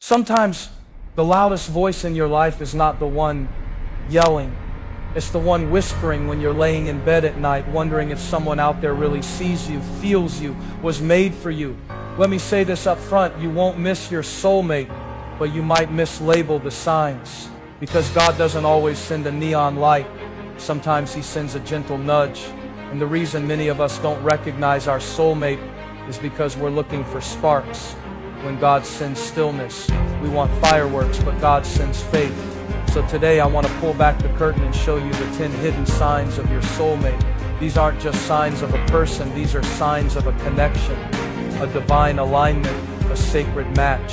Sometimes the loudest voice in your life is not the one yelling. It's the one whispering when you're laying in bed at night, wondering if someone out there really sees you, feels you, was made for you. Let me say this up front, you won't miss your soulmate, but you might mislabel the signs. Because God doesn't always send a neon light. Sometimes He sends a gentle nudge. And the reason many of us don't recognize our soulmate is because we're looking for sparks. When God sends stillness, we want fireworks, but God sends faith. So today I want to pull back the curtain and show you the 10 hidden signs of your soulmate. These aren't just signs of a person, these are signs of a connection, a divine alignment, a sacred match.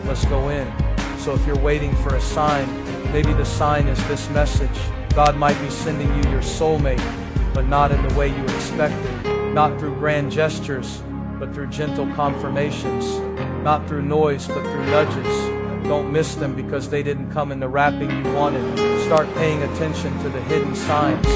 Let's go in. So if you're waiting for a sign, maybe the sign is this message. God might be sending you your soulmate, but not in the way you expected. Not through grand gestures, but through gentle confirmations. Not through noise, but through nudges. Don't miss them because they didn't come in the wrapping you wanted. Start paying attention to the hidden signs,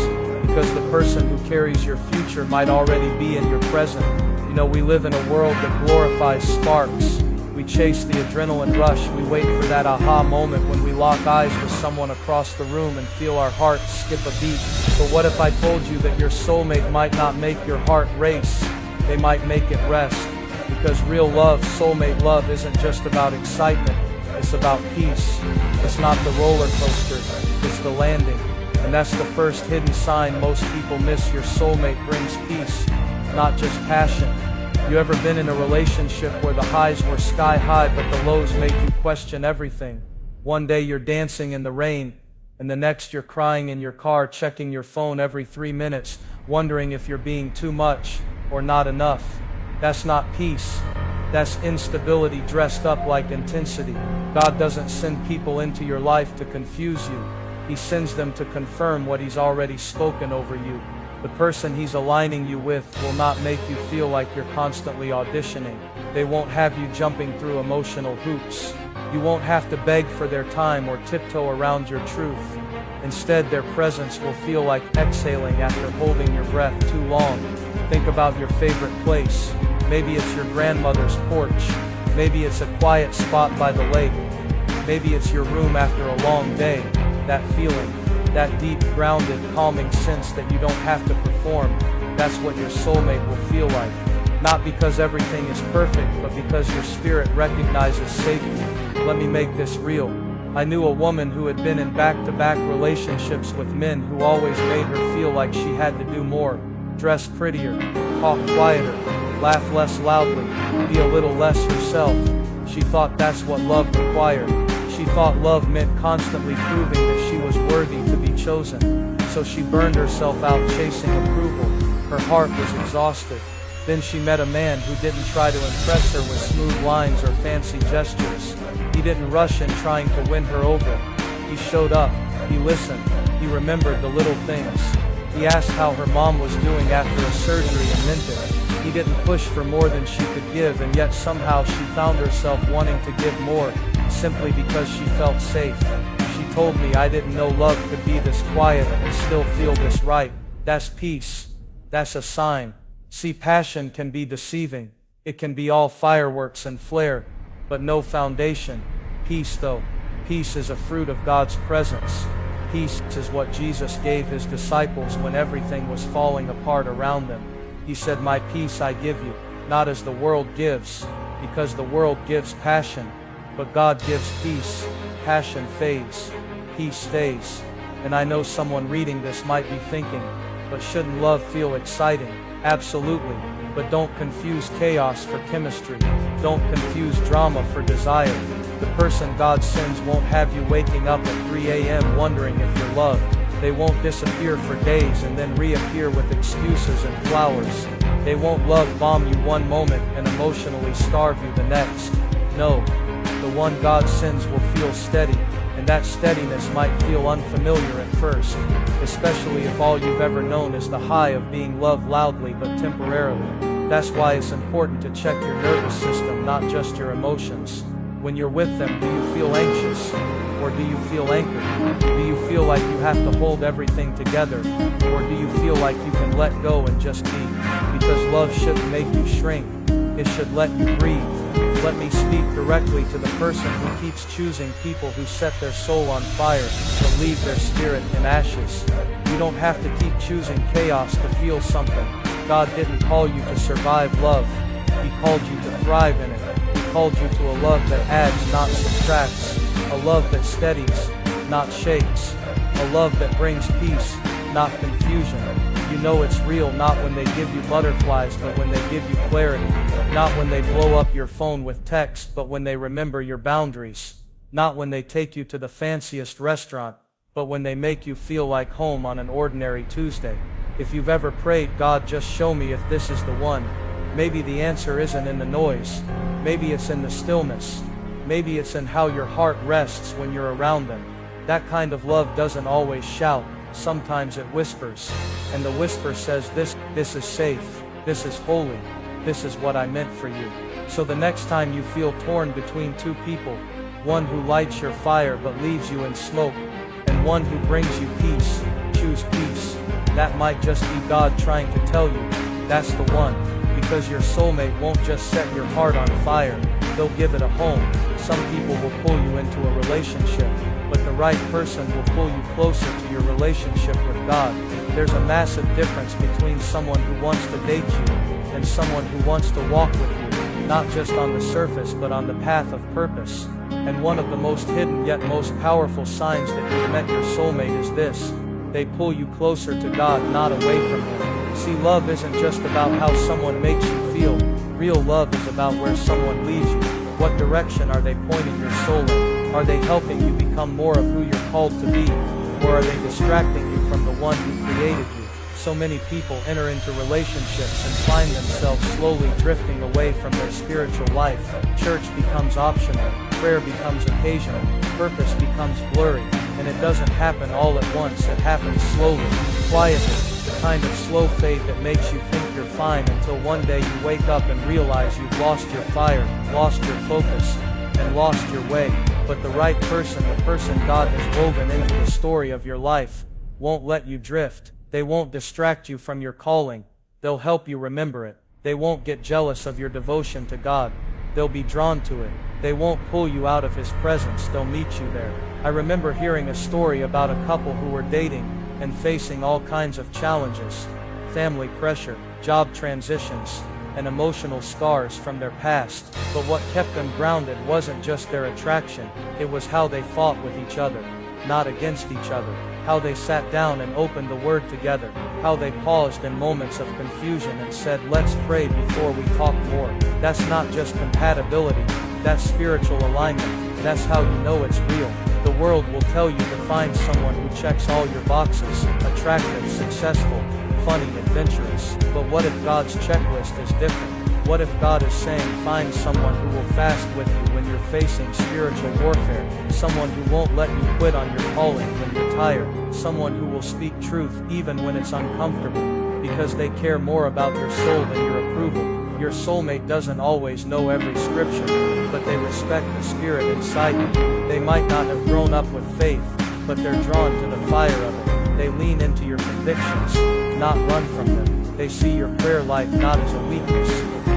because the person who carries your future might already be in your present. You know, we live in a world that glorifies sparks. We chase the adrenaline rush. We wait for that aha moment when we lock eyes with someone across the room and feel our hearts skip a beat. But what if I told you that your soulmate might not make your heart race? They might make it rest. Because real love, soulmate love, isn't just about excitement. It's about peace. It's not the roller coaster, it's the landing. And that's the first hidden sign most people miss. Your soulmate brings peace, not just passion. You ever been in a relationship where the highs were sky high, but the lows made you question everything? One day you're dancing in the rain, and the next you're crying in your car, checking your phone every 3 minutes, wondering if you're being too much or not enough. That's not peace. That's instability dressed up like intensity. God doesn't send people into your life to confuse you. He sends them to confirm what He's already spoken over you. The person He's aligning you with will not make you feel like you're constantly auditioning. They won't have you jumping through emotional hoops. You won't have to beg for their time or tiptoe around your truth. Instead, their presence will feel like exhaling after holding your breath too long. Think about your favorite place. Maybe it's your grandmother's porch. Maybe it's a quiet spot by the lake. Maybe it's your room after a long day. That feeling, that deep, grounded, calming sense that you don't have to perform, that's what your soulmate will feel like. Not because everything is perfect, but because your spirit recognizes safety. Let me make this real. I knew a woman who had been in back-to-back relationships with men who always made her feel like she had to do more. Dress prettier, talk quieter, laugh less loudly, be a little less herself. She thought that's what love required. She thought love meant constantly proving that she was worthy to be chosen. So she burned herself out chasing approval. Her heart was exhausted. Then she met a man who didn't try to impress her with smooth lines or fancy gestures. He didn't rush in trying to win her over. He showed up. He listened. He remembered the little things. He asked how her mom was doing after a surgery and meant it. He didn't push for more than she could give, and yet somehow she found herself wanting to give more, simply because she felt safe. She told me, I didn't know love could be this quiet and still feel this right. That's peace. That's a sign. See, passion can be deceiving. It can be all fireworks and flair, but no foundation. Peace, though. Peace is a fruit of God's presence. Peace is what Jesus gave His disciples when everything was falling apart around them. He said, my peace I give you, not as the world gives, because the world gives passion, but God gives peace. Passion fades, peace stays. And I know someone reading this might be thinking, but shouldn't love feel exciting? Absolutely, but don't confuse chaos for chemistry. Don't confuse drama for desire. The person God sends won't have you waking up at 3 a.m. wondering if you're loved. They won't disappear for days and then reappear with excuses and flowers. They won't love bomb you one moment and emotionally starve you the next. No, the one God sends will feel steady, and that steadiness might feel unfamiliar at first, especially if all you've ever known is the high of being loved loudly but temporarily. That's why it's important to check your nervous system, not just your emotions. When you're with them, do you feel anxious? Or do you feel anchored? Do you feel like you have to hold everything together? Or do you feel like you can let go and just be? Because love shouldn't make you shrink. It should let you breathe. Let me speak directly to the person who keeps choosing people who set their soul on fire, but leave their spirit in ashes. You don't have to keep choosing chaos to feel something. God didn't call you to survive love. He called you to thrive in it. He called you to a love that adds, not subtracts. A love that steadies, not shakes. A love that brings peace, not confusion. You know it's real not when they give you butterflies, but when they give you clarity. Not when they blow up your phone with text, but when they remember your boundaries. Not when they take you to the fanciest restaurant, but when they make you feel like home on an ordinary Tuesday. If you've ever prayed, God, just show me if this is the one, maybe the answer isn't in the noise. Maybe it's in the stillness. Maybe it's in how your heart rests when you're around them. That kind of love doesn't always shout. Sometimes it whispers. And the whisper says, this is safe. This is holy. This is what I meant for you. So the next time you feel torn between two people, one who lights your fire but leaves you in smoke, and one who brings you peace, choose peace. That might just be God trying to tell you, that's the one. Because your soulmate won't just set your heart on fire, they'll give it a home. Some people will pull you into a relationship, but the right person will pull you closer to your relationship with God. There's a massive difference between someone who wants to date you and someone who wants to walk with you, not just on the surface but on the path of purpose. And one of the most hidden yet most powerful signs that you've met your soulmate is this: they pull you closer to God, not away from Him. See, love isn't just about how someone makes you feel. Real love is about where someone leads you. What direction are they pointing your soul in? Are they helping you become more of who you're called to be? Or are they distracting you from the one who created you? So many people enter into relationships and find themselves slowly drifting away from their spiritual life. Church becomes optional, prayer becomes occasional, purpose becomes blurry, and it doesn't happen all at once. It happens slowly, quietly, the kind of slow fade that makes you think you're fine until one day you wake up and realize you've lost your fire, lost your focus, and lost your way. But the right person, the person God has woven into the story of your life, won't let you drift. They won't distract you from your calling. They'll help you remember it. They won't get jealous of your devotion to God. They'll be drawn to it. They won't pull you out of His presence. They'll meet you there. I remember hearing a story about a couple who were dating and facing all kinds of challenges, family pressure, job transitions, and emotional scars from their past. But what kept them grounded wasn't just their attraction, it was how they fought with each other, not against each other. How they sat down and opened the Word together. How they paused in moments of confusion and said, let's pray before we talk more. That's not just compatibility, that's spiritual alignment. That's how you know it's real. The world will tell you to find someone who checks all your boxes, attractive, successful, funny, adventurous. But what if God's checklist is different? What if God is saying, find someone who will fast with you when you're facing spiritual warfare, someone who won't let you quit on your calling when you're tired, someone who will speak truth even when it's uncomfortable, because they care more about your soul than your approval. Your soulmate doesn't always know every scripture, but they respect the spirit inside you. They might not have grown up with faith, but they're drawn to the fire of it. They lean into your convictions, not run from them. They see your prayer life not as a weakness,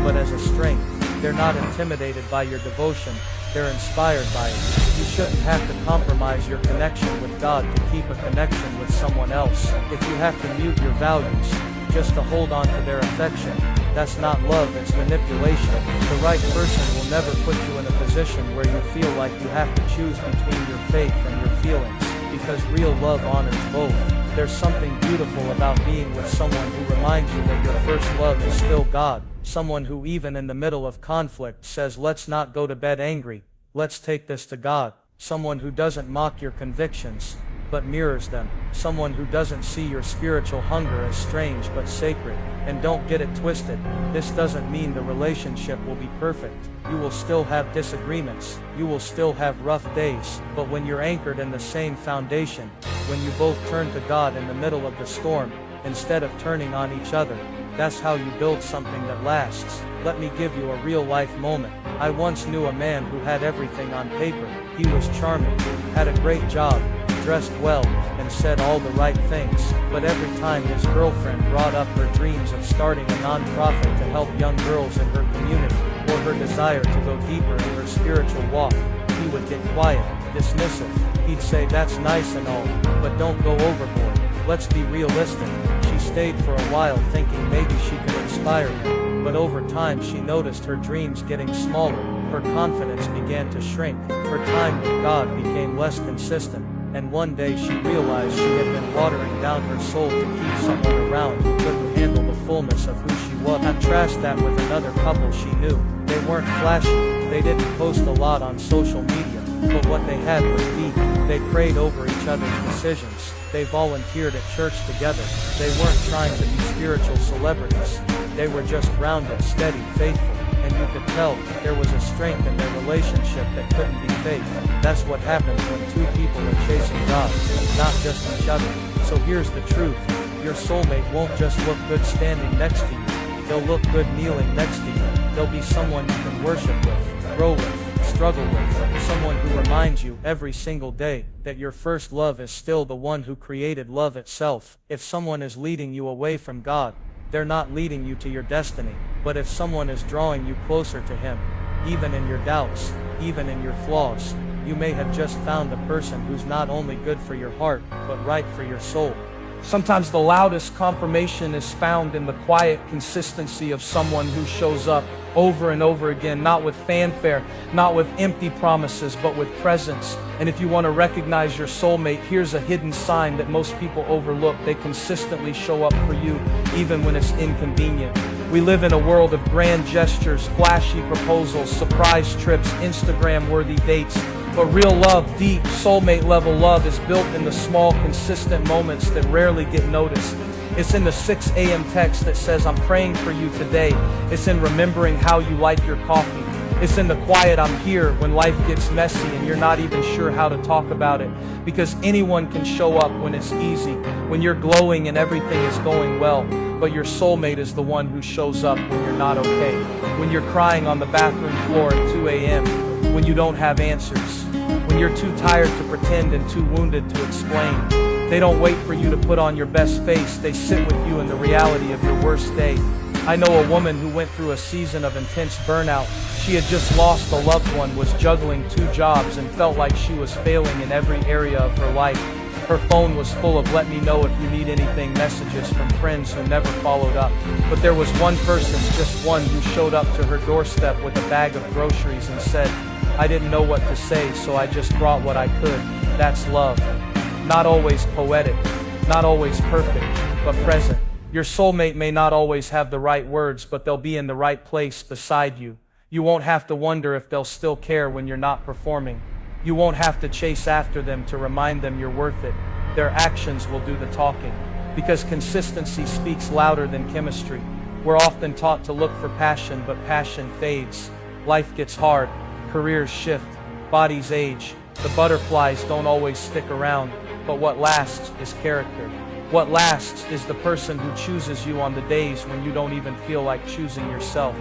but as a strength. They're not intimidated by your devotion, they're inspired by it. You shouldn't have to compromise your connection with God to keep a connection with someone else. If you have to mute your values, just to hold on to their affection, that's not love, it's manipulation. The right person will never put you in a position where you feel like you have to choose between your faith and your feelings, because real love honors both. There's something beautiful about being with someone who reminds you that your first love is still God. Someone who even in the middle of conflict says, let's not go to bed angry, let's take this to God. Someone who doesn't mock your convictions, but mirrors them. Someone who doesn't see your spiritual hunger as strange but sacred. And don't get it twisted, this doesn't mean the relationship will be perfect. You will still have disagreements, you will still have rough days, but when you're anchored in the same foundation, when you both turn to God in the middle of the storm, instead of turning on each other, that's how you build something that lasts. Let me give you a real-life moment. I once knew a man who had everything on paper. He was charming, had a great job, dressed well, and said all the right things. But every time his girlfriend brought up her dreams of starting a non-profit to help young girls in her community, or her desire to go deeper in her spiritual walk, he would get quiet, dismissive. He'd say, "That's nice and all, but don't go overboard. Let's be realistic." She stayed for a while thinking maybe she could inspire him, but over time she noticed her dreams getting smaller, her confidence began to shrink, her time with God became less consistent, and one day she realized she had been watering down her soul to keep someone around who couldn't handle the fullness of who she was. Contrast that with another couple she knew. They weren't flashy, they didn't post a lot on social media, but what they had was deep. They prayed over each other's decisions. They volunteered at church together. They weren't trying to be spiritual celebrities. They were just grounded, steady, faithful, and you could tell there was a strength in their relationship that couldn't be faked. That's what happens when two people are chasing God, not just each other. So here's the truth. Your soulmate won't just look good standing next to you. They'll look good kneeling next to you. They'll be someone you can worship with, grow with, struggle with, someone who reminds you every single day that your first love is still the one who created love itself. If someone is leading you away from God, they're not leading you to your destiny. But if someone is drawing you closer to Him, even in your doubts, even in your flaws, you may have just found a person who's not only good for your heart, but right for your soul. Sometimes the loudest confirmation is found in the quiet consistency of someone who shows up over and over again, not with fanfare, not with empty promises, but with presence. And if you want to recognize your soulmate, here's a hidden sign that most people overlook. They consistently show up for you, even when it's inconvenient. We live in a world of grand gestures, flashy proposals, surprise trips, Instagram-worthy dates. But real love, deep, soulmate-level love is built in the small, consistent moments that rarely get noticed. It's in the 6 a.m. text that says, "I'm praying for you today." It's in remembering how you like your coffee. It's in the quiet "I'm here" when life gets messy and you're not even sure how to talk about it. Because anyone can show up when it's easy, when you're glowing and everything is going well. But your soulmate is the one who shows up when you're not okay. When you're crying on the bathroom floor at 2 a.m., when you don't have answers, when you're too tired to pretend and too wounded to explain. They don't wait for you to put on your best face. They sit with you in the reality of your worst day. I know a woman who went through a season of intense burnout. She had just lost a loved one, was juggling 2 jobs, and felt like she was failing in every area of her life. Her phone was full of "let me know if you need anything" messages from friends who never followed up. But there was one person, just one, who showed up to her doorstep with a bag of groceries and said, "I didn't know what to say, so I just brought what I could." That's love. Not always poetic, not always perfect, but present. Your soulmate may not always have the right words, but they'll be in the right place beside you. You won't have to wonder if they'll still care when you're not performing. You won't have to chase after them to remind them you're worth it. Their actions will do the talking. Because consistency speaks louder than chemistry. We're often taught to look for passion, but passion fades. Life gets hard, careers shift, bodies age. The butterflies don't always stick around, but what lasts is character. What lasts is the person who chooses you on the days when you don't even feel like choosing yourself.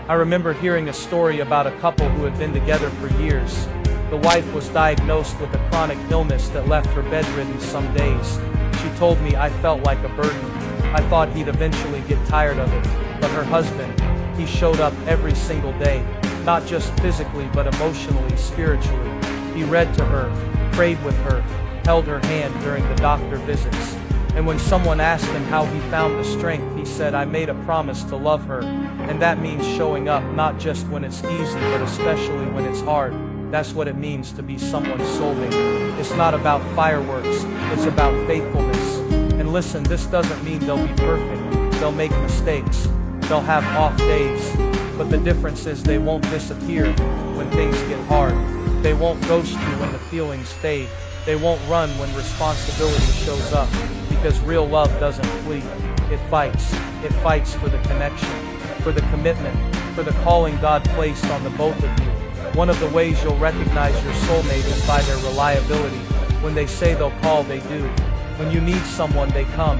I remember hearing a story about a couple who had been together for years. The wife was diagnosed with a chronic illness that left her bedridden some days. She told me, "I felt like a burden. I thought he'd eventually get tired of it." But her husband, he showed up every single day, not just physically but emotionally, spiritually. He read to her, prayed with her, held her hand during the doctor visits. And when someone asked him how he found the strength, he said, "I made a promise to love her." And that means showing up not just when it's easy, but especially when it's hard. That's what it means to be someone's soulmate. It's not about fireworks, it's about faithfulness. And listen, this doesn't mean they'll be perfect. They'll make mistakes. They'll have off days. But the difference is they won't disappear when things get hard. They won't ghost you when the feelings fade. They won't run when responsibility shows up. Because real love doesn't flee. It fights. It fights for the connection, for the commitment, for the calling God placed on the both of you. One of the ways you'll recognize your soulmate is by their reliability. When they say they'll call, they do. When you need someone, they come.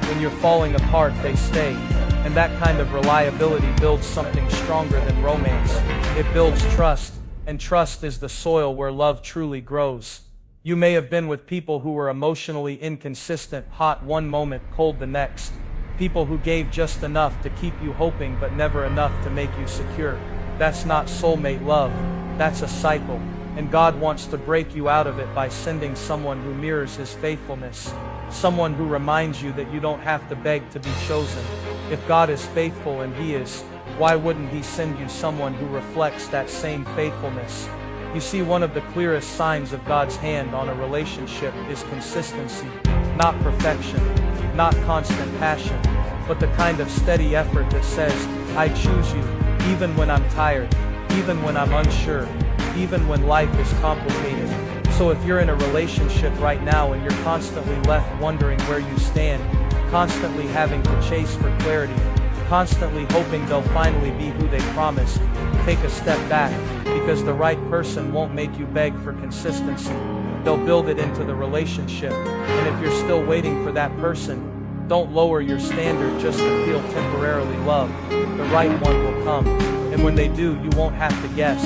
When you're falling apart, they stay. And that kind of reliability builds something stronger than romance. It builds trust, and trust is the soil where love truly grows. You may have been with people who were emotionally inconsistent, hot one moment, cold the next. People who gave just enough to keep you hoping but never enough to make you secure. That's not soulmate love, that's a cycle. And God wants to break you out of it by sending someone who mirrors His faithfulness. Someone who reminds you that you don't have to beg to be chosen. If God is faithful, and He is, why wouldn't He send you someone who reflects that same faithfulness? You see, one of the clearest signs of God's hand on a relationship is consistency. Not perfection, not constant passion, but the kind of steady effort that says, I choose you, even when I'm tired, even when I'm unsure, even when life is complicated. So if you're in a relationship right now and you're constantly left wondering where you stand, constantly having to chase for clarity, constantly hoping they'll finally be who they promised, take a step back, because the right person won't make you beg for consistency. They'll build it into the relationship. And if you're still waiting for that person, don't lower your standard just to feel temporarily loved. The right one will come. And when they do, you won't have to guess.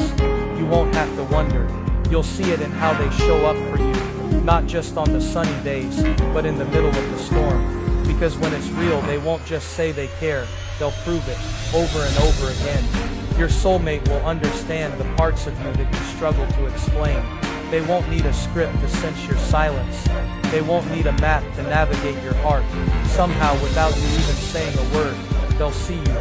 You won't have to wonder. You'll see it in how they show up for you. Not just on the sunny days, but in the middle of the storm. Because when it's real, they won't just say they care. They'll prove it, over and over again. Your soulmate will understand the parts of you that you struggle to explain. They won't need a script to sense your silence. They won't need a map to navigate your heart. Somehow, without you even saying a word, they'll see you.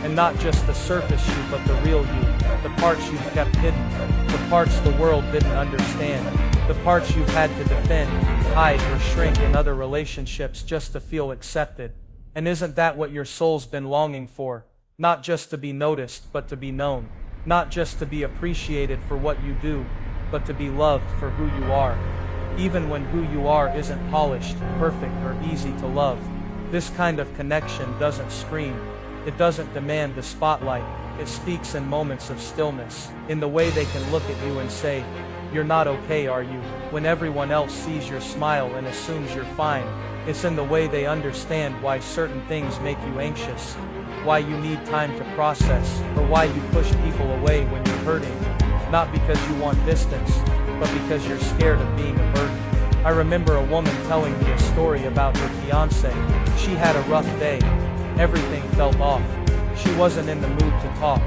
And not just the surface you, but the real you. The parts you've kept hidden. The parts the world didn't understand. The parts you've had to defend, hide, or shrink in other relationships just to feel accepted. And isn't that what your soul's been longing for? Not just to be noticed, but to be known. Not just to be appreciated for what you do, but to be loved for who you are. Even when who you are isn't polished, perfect, or easy to love. This kind of connection doesn't scream. It doesn't demand the spotlight. It speaks in moments of stillness, in the way they can look at you and say, "You're not okay, are you?" when everyone else sees your smile and assumes you're fine. It's in the way they understand why certain things make you anxious, why you need time to process, or why you push people away when you're hurting. Not because you want distance, but because you're scared of being a burden. I remember a woman telling me a story about her fiancé. She had a rough day. Everything felt off. She wasn't in the mood to talk.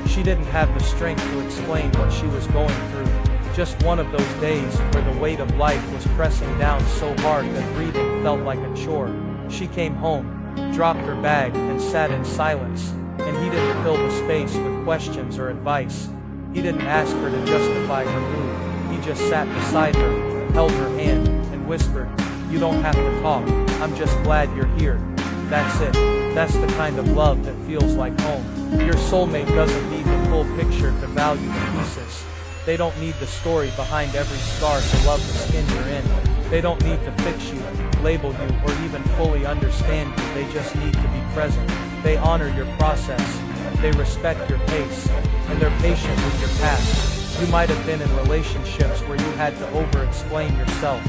She didn't have the strength to explain what she was going through. Just one of those days where the weight of life was pressing down so hard that breathing felt like a chore. She came home, dropped her bag, and sat in silence. And he didn't fill the space with questions or advice. He didn't ask her to justify her mood. He just sat beside her, held her hand, and whispered, "You don't have to talk. I'm just glad you're here." That's it. That's the kind of love that feels like home. Your soulmate doesn't need the full picture to value the pieces. They don't need the story behind every scar to love the skin you're in. They don't need to fix you, label you, or even fully understand you. They just need to be present. They honor your process. They respect your pace. And they're patient with your past. You might have been in relationships where you had to over-explain yourself,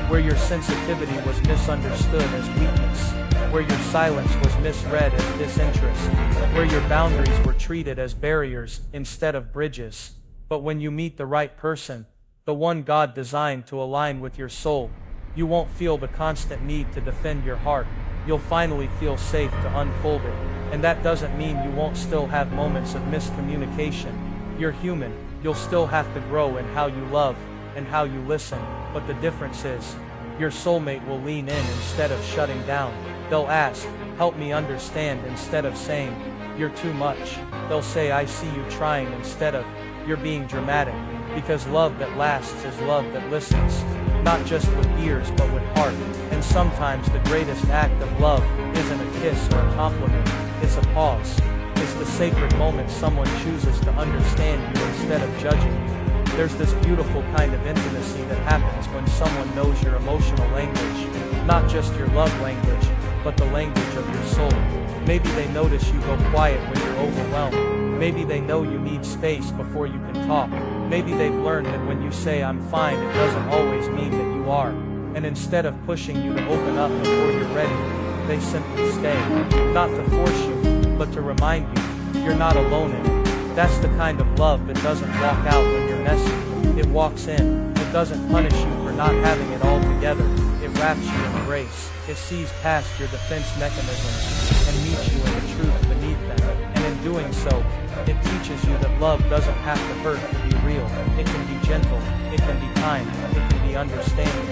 where your sensitivity was misunderstood as weakness, where your silence was misread as disinterest, where your boundaries were treated as barriers instead of bridges. But when you meet the right person, the one God designed to align with your soul, you won't feel the constant need to defend your heart. You'll finally feel safe to unfold it. And that doesn't mean you won't still have moments of miscommunication. You're human. You'll still have to grow in how you love and how you listen. But the difference is, your soulmate will lean in instead of shutting down. They'll ask, "Help me understand," instead of saying, "You're too much." They'll say, "I see you trying," instead of, "You're being dramatic." Because love that lasts is love that listens. Not just with ears, but with heart. And sometimes the greatest act of love isn't a kiss or a compliment. It's a pause. It's the sacred moment someone chooses to understand you instead of judging you. There's this beautiful kind of intimacy that happens when someone knows your emotional language. Not just your love language, but the language of your soul. Maybe they notice you go quiet when you're overwhelmed. Maybe they know you need space before you can talk. Maybe they've learned that when you say "I'm fine," it doesn't always mean that you are. And instead of pushing you to open up before you're ready, they simply stay. Not to force you, but to remind you, you're not alone in it. That's the kind of love that doesn't walk out when you're messy. It walks in. It doesn't punish you for not having it all together. It wraps you in grace. It sees past your defense mechanisms and meets you in the truth beneath them. And in doing so, it teaches you that love doesn't have to hurt to be real. It can be gentle, it can be kind, it can be understanding.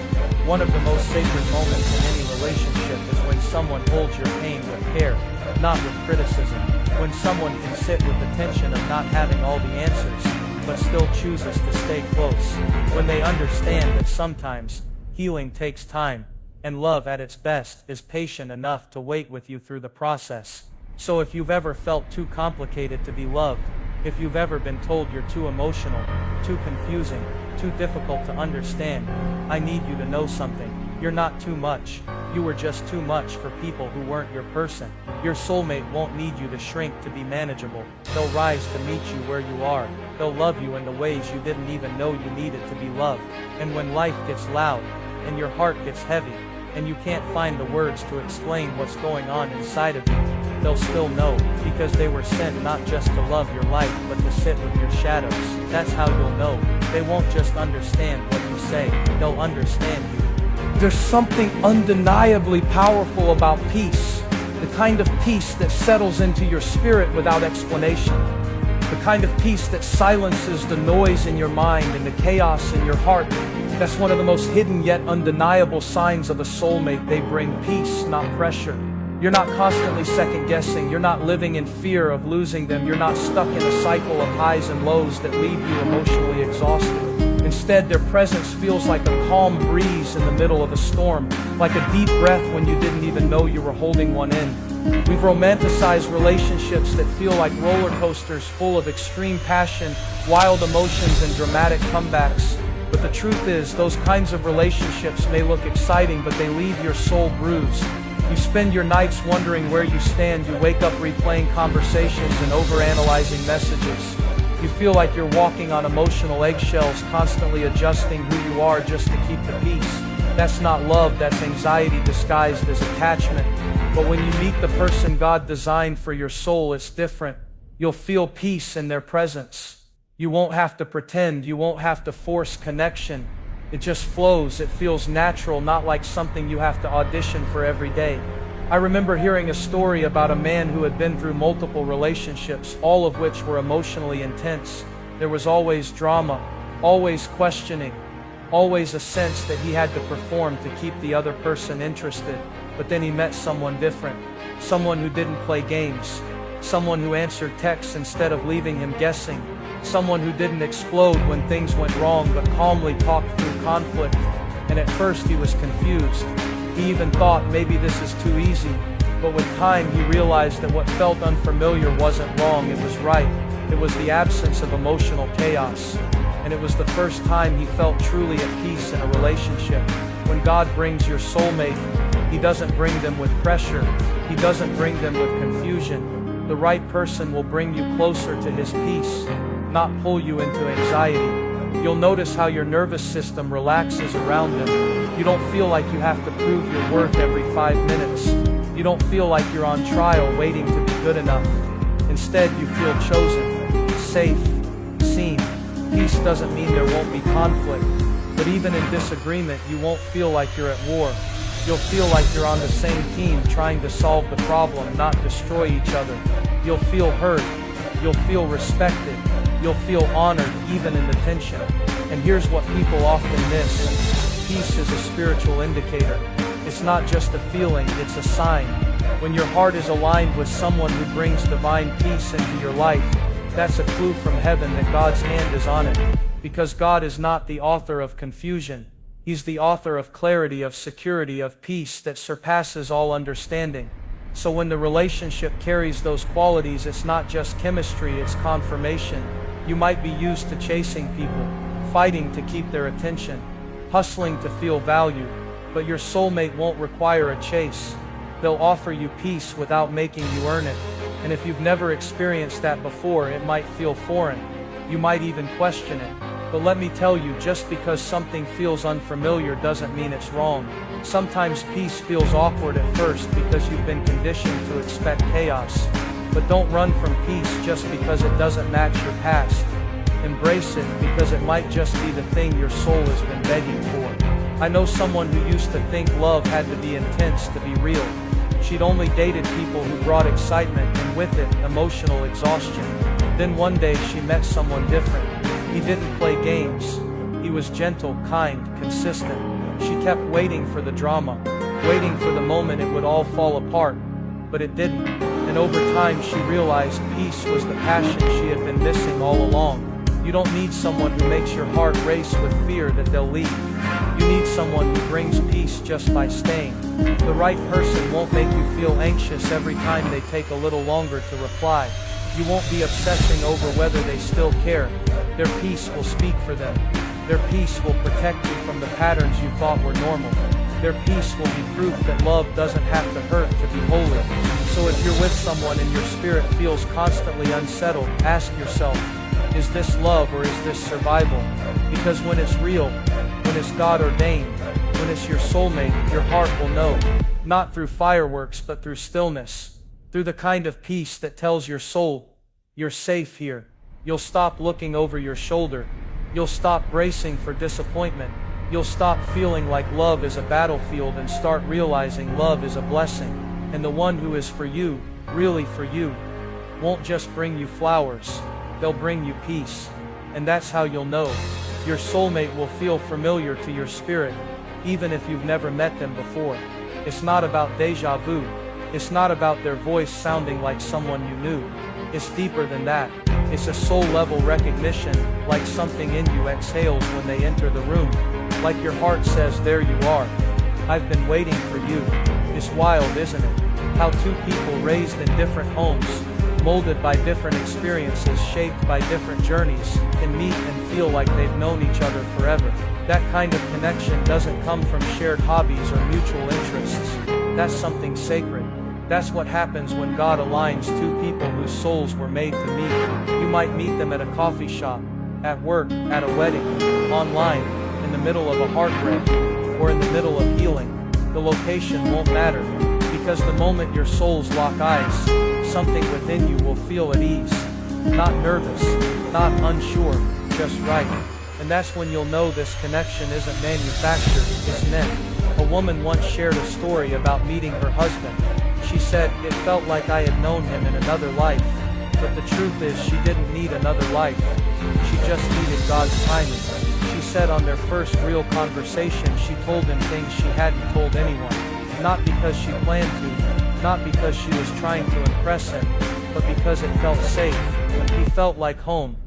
One of the most sacred moments in any relationship is when someone holds your pain with care, not with criticism. When someone can sit with the tension of not having all the answers, but still chooses to stay close. When they understand that sometimes healing takes time, and love at its best is patient enough to wait with you through the process. So if you've ever felt too complicated to be loved, if you've ever been told you're too emotional, too confusing, too difficult to understand, I need you to know something. You're not too much. You were just too much for people who weren't your person. Your soulmate won't need you to shrink to be manageable. They'll rise to meet you where you are. They'll love you in the ways you didn't even know you needed to be loved. And when life gets loud, and your heart gets heavy, and you can't find the words to explain what's going on inside of you, they'll still know, because they were sent not just to love your light, but to sit with your shadows. That's how you'll know. They won't just understand what you say, they'll understand you. There's something undeniably powerful about peace, the kind of peace that settles into your spirit without explanation, the kind of peace that silences the noise in your mind and the chaos in your heart. That's one of the most hidden yet undeniable signs of a soulmate. They bring peace, not pressure. You're not constantly second-guessing. You're not living in fear of losing them. You're not stuck in a cycle of highs and lows that leave you emotionally exhausted. Instead, their presence feels like a calm breeze in the middle of a storm, like a deep breath when you didn't even know you were holding one in. We've romanticized relationships that feel like roller coasters full of extreme passion, wild emotions, and dramatic comebacks. But the truth is, those kinds of relationships may look exciting, but they leave your soul bruised. You spend your nights wondering where you stand. You wake up replaying conversations and overanalyzing messages. You feel like you're walking on emotional eggshells, constantly adjusting who you are just to keep the peace. That's not love, that's anxiety disguised as attachment. But when you meet the person God designed for your soul, it's different. You'll feel peace in their presence. You won't have to pretend, you won't have to force connection. It just flows, it feels natural, not like something you have to audition for every day. I remember hearing a story about a man who had been through multiple relationships, all of which were emotionally intense. There was always drama, always questioning, always a sense that he had to perform to keep the other person interested. But then he met someone different, someone who didn't play games, someone who answered texts instead of leaving him guessing, someone who didn't explode when things went wrong but calmly talked through conflict. And at first he was confused. He even thought maybe this is too easy. But with time he realized that what felt unfamiliar wasn't wrong, it was right. It was the absence of emotional chaos. And it was the first time he felt truly at peace in a relationship. When God brings your soulmate, He doesn't bring them with pressure. He doesn't bring them with confusion. The right person will bring you closer to His peace, not pull you into anxiety. You'll notice how your nervous system relaxes around them. You don't feel like you have to prove your worth every 5 minutes. You don't feel like you're on trial waiting to be good enough. Instead, you feel chosen, safe, seen. Peace doesn't mean there won't be conflict, but even in disagreement, you won't feel like you're at war. You'll feel like you're on the same team trying to solve the problem, not destroy each other. You'll feel heard. You'll feel respected. You'll feel honored even in the tension. And here's what people often miss. Peace is a spiritual indicator. It's not just a feeling, it's a sign. When your heart is aligned with someone who brings divine peace into your life, that's a clue from heaven that God's hand is on it. Because God is not the author of confusion. He's the author of clarity, of security, of peace that surpasses all understanding. So when the relationship carries those qualities, it's not just chemistry, it's confirmation. You might be used to chasing people, fighting to keep their attention, hustling to feel valued, but your soulmate won't require a chase. They'll offer you peace without making you earn it. And if you've never experienced that before, it might feel foreign. You might even question it. But let me tell you, just because something feels unfamiliar doesn't mean it's wrong. Sometimes peace feels awkward at first because you've been conditioned to expect chaos. But don't run from peace just because it doesn't match your past. Embrace it because it might just be the thing your soul has been begging for. I know someone who used to think love had to be intense to be real. She'd only dated people who brought excitement and with it, emotional exhaustion. Then one day she met someone different. He didn't play games. He was gentle, kind, consistent. She kept waiting for the drama, waiting for the moment it would all fall apart, but it didn't. And over time she realized peace was the passion she had been missing all along. You don't need someone who makes your heart race with fear that they'll leave. You need someone who brings peace just by staying. The right person won't make you feel anxious every time they take a little longer to reply. You won't be obsessing over whether they still care. Their peace will speak for them. Their peace will protect you from the patterns you thought were normal. Their peace will be proof that love doesn't have to hurt to be holy. So if you're with someone and your spirit feels constantly unsettled, ask yourself, is this love or is this survival? Because when it's real, when it's God ordained, when it's your soulmate, your heart will know. Not through fireworks but through stillness. Through the kind of peace that tells your soul, you're safe here. You'll stop looking over your shoulder. You'll stop bracing for disappointment. You'll stop feeling like love is a battlefield and start realizing love is a blessing. And the one who is for you, really for you, won't just bring you flowers. They'll bring you peace. And that's how you'll know. Your soulmate will feel familiar to your spirit, even if you've never met them before. It's not about deja vu. It's not about their voice sounding like someone you knew. It's deeper than that. It's a soul-level recognition, like something in you exhales when they enter the room. Like your heart says, there you are. I've been waiting for you. It's wild, isn't it? How two people raised in different homes, molded by different experiences, shaped by different journeys, can meet and feel like they've known each other forever. That kind of connection doesn't come from shared hobbies or mutual interests. That's something sacred. That's what happens when God aligns two people whose souls were made to meet. You might meet them at a coffee shop, at work, at a wedding, online, in the middle of a heartbreak, or in the middle of healing. The location won't matter, because the moment your souls lock eyes, something within you will feel at ease. Not nervous, not unsure, just right. And that's when you'll know this connection isn't manufactured, it's meant. A woman once shared a story about meeting her husband. She said, it felt like I had known him in another life. But the truth is she didn't need another life. She just needed God's timing. She said on their first real conversation she told him things she hadn't told anyone. Not because she planned to, not because she was trying to impress him, but because it felt safe. He felt like home.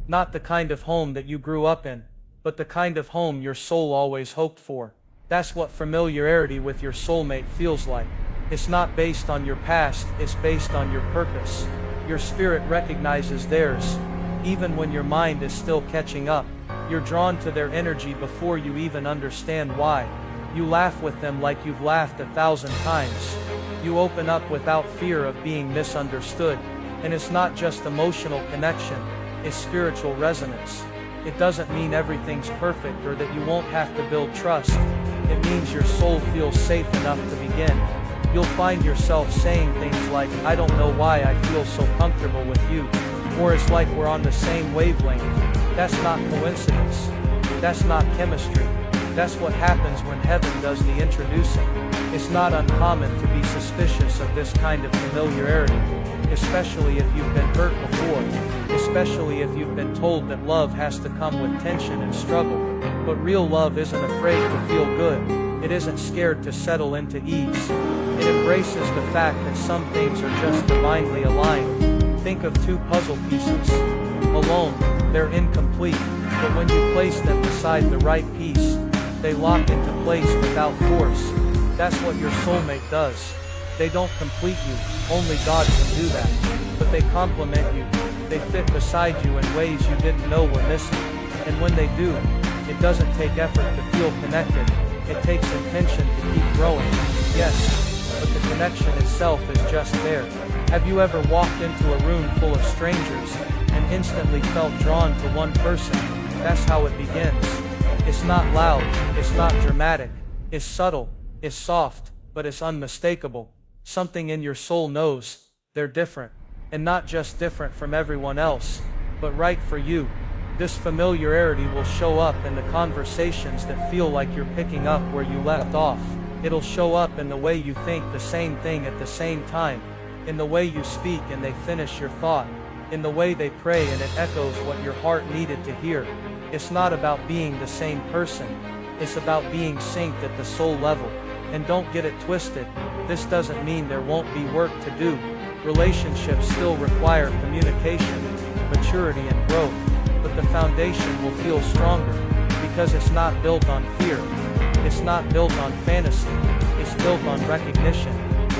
Not the kind of home that you grew up in, but the kind of home your soul always hoped for. That's what familiarity with your soulmate feels like. It's not based on your past, it's based on your purpose. Your spirit recognizes theirs. Even when your mind is still catching up, you're drawn to their energy before you even understand why. You laugh with them like you've laughed 1,000 times. You open up without fear of being misunderstood. And it's not just emotional connection, it's spiritual resonance. It doesn't mean everything's perfect or that you won't have to build trust. It means your soul feels safe enough to begin. You'll find yourself saying things like, I don't know why I feel so comfortable with you. Or it's like we're on the same wavelength. That's not coincidence. That's not chemistry. That's what happens when heaven does the introducing. It's not uncommon to be suspicious of this kind of familiarity, especially if you've been hurt before, especially if you've been told that love has to come with tension and struggle. But real love isn't afraid to feel good. It isn't scared to settle into ease. It embraces the fact that some things are just divinely aligned. Think of two puzzle pieces. Alone, they're incomplete, but when you place them beside the right piece, they lock into place without force. That's what your soulmate does. They don't complete you, only God can do that. But they complement you. They fit beside you in ways you didn't know were missing. And when they do, it doesn't take effort to feel connected. It takes intention to keep growing. Yes, but the connection itself is just there. Have you ever walked into a room full of strangers and instantly felt drawn to one person? That's how it begins. It's not loud, it's not dramatic, it's subtle, it's soft, but it's unmistakable. Something in your soul knows they're different, and not just different from everyone else, but right for you. This familiarity will show up in the conversations that feel like you're picking up where you left off. It'll show up in the way you think the same thing at the same time, in the way you speak and they finish your thought, in the way they pray and it echoes what your heart needed to hear. It's not about being the same person. It's about being synced at the soul level. And don't get it twisted, this doesn't mean there won't be work to do. Relationships still require communication, maturity and growth, but the foundation will feel stronger, because it's not built on fear. It's not built on fantasy. It's built on recognition.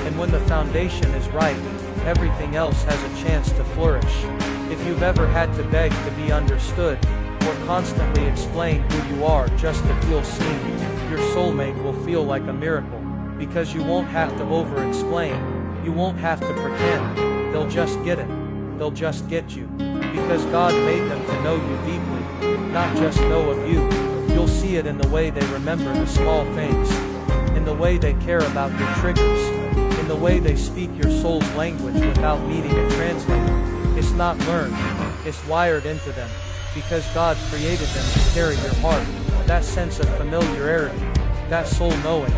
And when the foundation is right, everything else has a chance to flourish. If you've ever had to beg to be understood, or constantly explain who you are just to feel seen, your soulmate will feel like a miracle, because you won't have to over-explain. You won't have to pretend. They'll just get it. They'll just get you. Because God made them to know you deeply, not just know of you. You'll see it in the way they remember the small things, in the way they care about your triggers, in the way they speak your soul's language without needing a translator. It's not learned, it's wired into them, because God created them to carry your heart. That sense of familiarity, that soul knowing,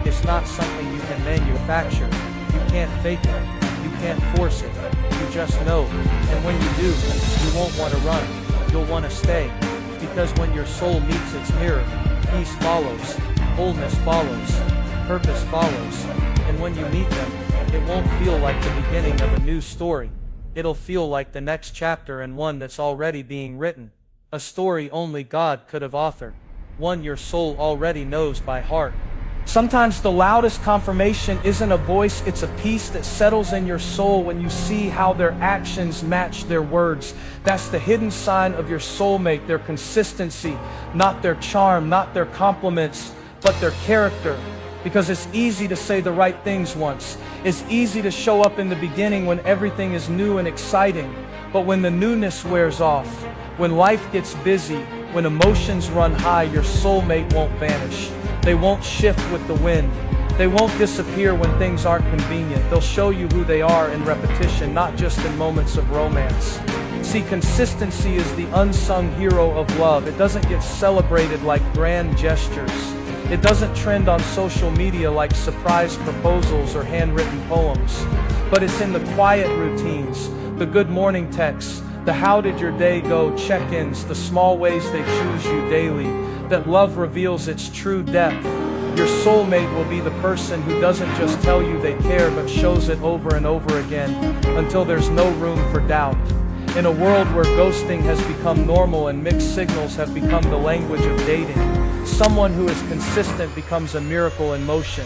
it's not something you can manufacture. You can't fake it, you can't force it, you just know. And when you do, you won't want to run, you'll want to stay. Because when your soul meets its mirror, peace follows, wholeness follows, purpose follows. And when you meet them, it won't feel like the beginning of a new story. It'll feel like the next chapter in one that's already being written. A story only God could have authored. One your soul already knows by heart. Sometimes the loudest confirmation isn't a voice, it's a peace that settles in your soul when you see how their actions match their words. That's the hidden sign of your soulmate, their consistency, not their charm, not their compliments, but their character. Because it's easy to say the right things once. It's easy to show up in the beginning when everything is new and exciting. But when the newness wears off, when life gets busy, when emotions run high, your soulmate won't vanish. They won't shift with the wind. They won't disappear when things aren't convenient. They'll show you who they are in repetition, not just in moments of romance. See, consistency is the unsung hero of love. It doesn't get celebrated like grand gestures. It doesn't trend on social media like surprise proposals or handwritten poems. But it's in the quiet routines, the good morning texts, the how did your day go check-ins, the small ways they choose you daily, that love reveals its true depth. Your soulmate will be the person who doesn't just tell you they care, but shows it over and over again, until there's no room for doubt. In a world where ghosting has become normal and mixed signals have become the language of dating, someone who is consistent becomes a miracle in motion.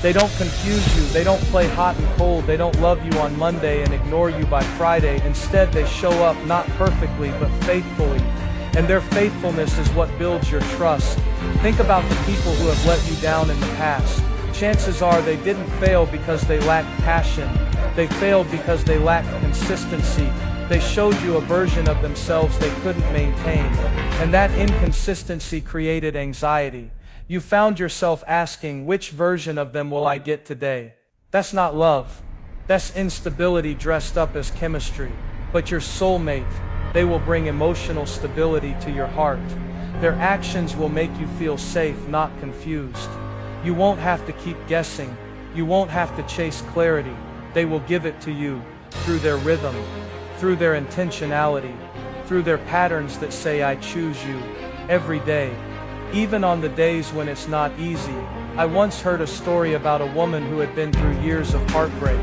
They don't confuse you, they don't play hot and cold, they don't love you on Monday and ignore you by Friday. Instead, they show up not perfectly, but faithfully. And their faithfulness is what builds your trust. Think about the people who have let you down in the past. Chances are they didn't fail because they lacked passion. They failed because they lacked consistency. They showed you a version of themselves they couldn't maintain. And that inconsistency created anxiety. You found yourself asking, which version of them will I get today? That's not love. That's instability dressed up as chemistry. But your soulmate, they will bring emotional stability to your heart. Their actions will make you feel safe, not confused. You won't have to keep guessing. You won't have to chase clarity. They will give it to you through their rhythm, through their intentionality, through their patterns that say, I choose you, every day. Even on the days when it's not easy. I once heard a story about a woman who had been through years of heartbreak.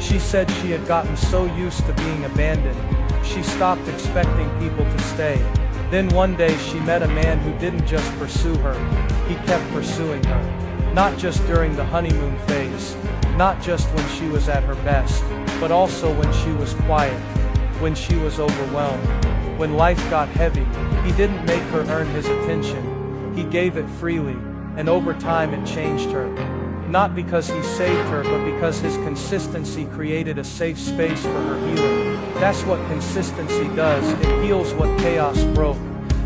She said she had gotten so used to being abandoned, she stopped expecting people to stay. Then one day she met a man who didn't just pursue her, he kept pursuing her. Not just during the honeymoon phase, not just when she was at her best, but also when she was quiet, when she was overwhelmed, when life got heavy. He didn't make her earn his attention. He gave it freely, and over time it changed her. Not because he saved her, but because his consistency created a safe space for her healing. That's what consistency does. It heals what chaos broke.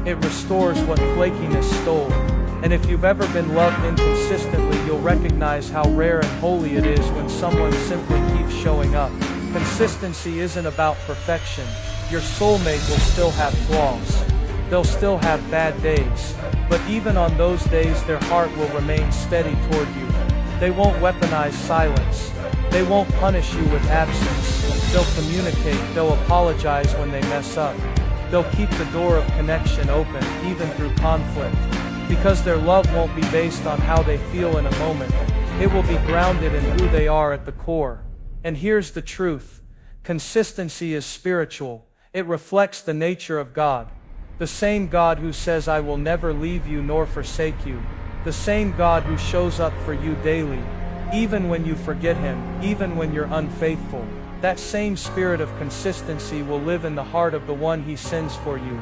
It restores what flakiness stole. And if you've ever been loved inconsistently, you'll recognize how rare and holy it is when someone simply keeps showing up. Consistency isn't about perfection. Your soulmate will still have flaws. They'll still have bad days, but even on those days their heart will remain steady toward you. They won't weaponize silence. They won't punish you with absence. They'll communicate, they'll apologize when they mess up. They'll keep the door of connection open, even through conflict. Because their love won't be based on how they feel in a moment. It will be grounded in who they are at the core. And here's the truth. Consistency is spiritual. It reflects the nature of God. The same God who says, "I will never leave you nor forsake you." The same God who shows up for you daily, even when you forget Him, even when you're unfaithful. That same spirit of consistency will live in the heart of the one He sends for you.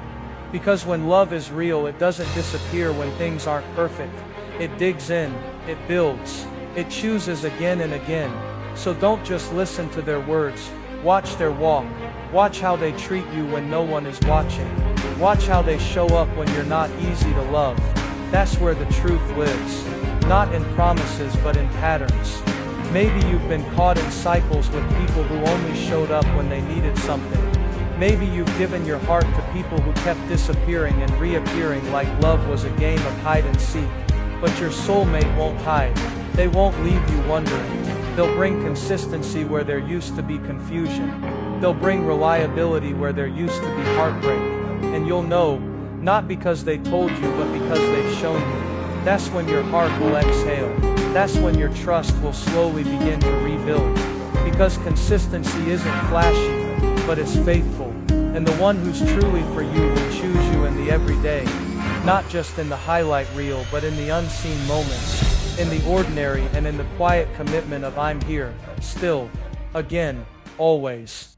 Because when love is real, it doesn't disappear when things aren't perfect. It digs in, it builds, it chooses again and again. So don't just listen to their words, watch their walk. Watch how they treat you when no one is watching. Watch how they show up when you're not easy to love. That's where the truth lives. Not in promises, but in patterns. Maybe you've been caught in cycles with people who only showed up when they needed something. Maybe you've given your heart to people who kept disappearing and reappearing like love was a game of hide and seek. But your soulmate won't hide. They won't leave you wondering. They'll bring consistency where there used to be confusion. They'll bring reliability where there used to be heartbreak. And you'll know, not because they told you, but because they've shown you. That's when your heart will exhale. That's when your trust will slowly begin to rebuild. Because consistency isn't flashy, but it's faithful. And the one who's truly for you will choose you in the everyday. Not just in the highlight reel, but in the unseen moments. In the ordinary and in the quiet commitment of "I'm here, still, again, always."